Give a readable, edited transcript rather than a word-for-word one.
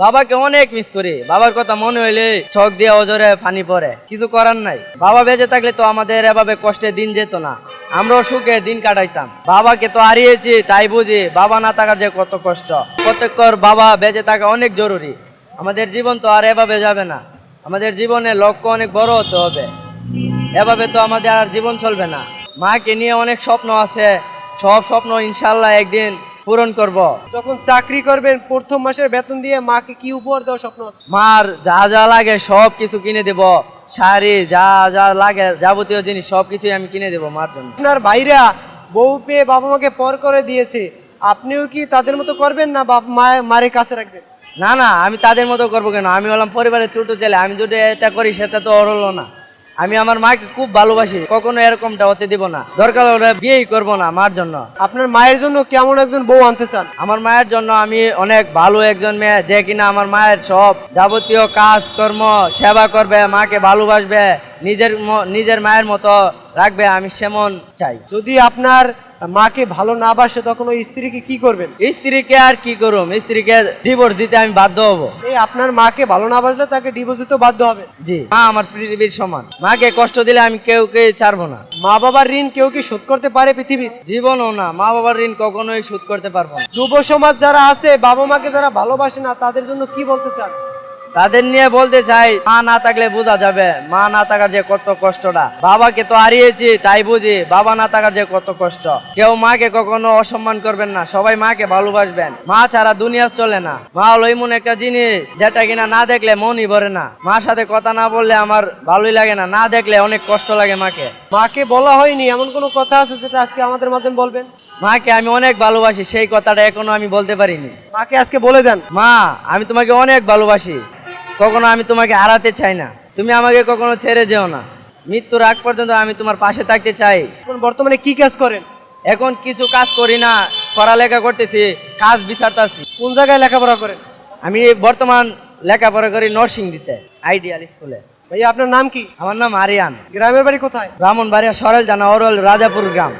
বাবাকে অনেক মিস করি। বাবার কথা মনে হইলে চোখ দিয়ে অজরে পানি পড়ে। কিছু করার নাই, বাবা বেঁচে থাকলে তো আমাদের এভাবে কষ্টে দিন যেত না, আমরাও সুখে দিন কাটাইতাম। বাবাকে তো হারিয়েছি, তাই বুঝি বাবা না থাকার যে কত কষ্ট। প্রত্যেকর বাবা বেঁচে থাকা অনেক জরুরি। আমাদের জীবন তো আর এভাবে যাবে না, আমাদের জীবনের লক্ষ্য অনেক বড় হতে হবে। এভাবে তো আমাদের আর জীবন চলবে না। মাকে নিয়ে অনেক স্বপ্ন আছে, সব স্বপ্ন ইনশাল্লাহ একদিন পূরণ করব। যখন চাকরি করবেন প্রথম মাসের বেতন দিয়ে মাকে কি উপহার দেওয়ার স্বপ্ন আছে? মার যা যা লাগে সব কিছু কিনে দেব, শাড়ি যা যা লাগে যাবতীয় জিনিস সব কিছুই আমি কিনে দেব মার জন্য। আপনার ভাইরা বউ পেয়ে বাবা মাকে পর করে দিয়েছে, আপনিও কি তাদের মতো করবেন না বাবা মায়ের কাছে রাখবেন? না না, আমি তাদের মতো করবো কেন? আমি হলাম পরিবারের ছোট ছেলে, আমি যদি এটা করি সেটা তো ওর হলো না। আমি আমার মাকে খুব ভালোবাসি, কখনো এরকমটা হতে দিব না। দরকার হলে বিয়েই করবো না মার জন্য। আপনার মায়ের জন্য কেমন একজন বউ আনতে চান? আমার মায়ের জন্য আমি অনেক ভালো একজন মেয়ে, যে কিনা আমার মায়ের সব যাবতীয় কাজ কর্ম সেবা করবে, মাকে ভালোবাসবে, নিজের মায়ের মতো রাখবে, আমি সেমন চাই। যদি আপনার মাকে ভালো না বাসে তখন ওই স্ত্রীকে কি করবেন? স্ত্রীকে আর কি করুম, স্ত্রীকে ডিভোর্স দিতে আমি বাধ্য হব। এই আপনার মাকে ভালো না বাসলে তাকে ডিভোর্স দিতে বাধ্য হবে? জি, মা আমার পৃথিবীর সমান, মাকে কষ্ট দিলে আমি কেউকে ছাড়বো না। মা বাবার ঋণ কেউ কি শোধ করতে পারে পৃথিবীর? জীবনও না, মা বাবার ঋণ কখনোই শোধ করতে পারবো না। যুব সমাজ যারা আছে বাবা মাকে যারা ভালোবাসে না তাদের জন্য কি বলতে চান? তাদের নিয়ে বলতে চাই, মা না থাকলে বোঝা যাবে মা না থাকার যে কত কষ্টটা। বাবাকে তো হারিয়েছি, তাই বুঝি বাবা না থাকার যে কত কষ্ট। কেউ মাকে কখনো অসম্মান করবেন না, সবাই মাকে ভালোবাসবেন। মা ছাড়া দুনিয়া চলে না। মা হলো এমন একটা জিনিস যেটা কিনা না দেখলে মনই ভরে না। মার সাথে কথা না বললে আমার ভালোই লাগে না, না দেখলে অনেক কষ্ট লাগে মাকে। মাকে বলা হয়নি এমন কোনো কথা আছে যেটা আজকে আমাদের মাধ্যমে বলবেন? মাকে আমি অনেক ভালোবাসি, সেই কথাটা এখনো আমি বলতে পারিনি। মাকে আজকে বলে দেন, মা আমি তোমাকে অনেক ভালোবাসি, কখনো আমি তোমাকে হারাতে চাই না, তুমি আমাকে কখনো ছেড়ে যেও না। মৃত্যুর আগ পর্যন্ত আমি তোমার পাশে থাকতে চাই। এখন বর্তমানে কি কাজ করেন? এখন কিছু কাজ করি না, পড়ালেখা করতেছি, কাজ বিচারতেছি। কোন জায়গায় লেখাপড়া করেন? আমি বর্তমান লেখাপড়া করি নরসিংদীতে আইডিয়াল স্কুলে। ভাইয়া আপনার নাম কি? আমার নাম আরিয়ান। গ্রামের বাড়ি কোথায়? ব্রাহ্মণবাড়িয়া সরেল জানা, অরল রাজাপুর গ্রাম।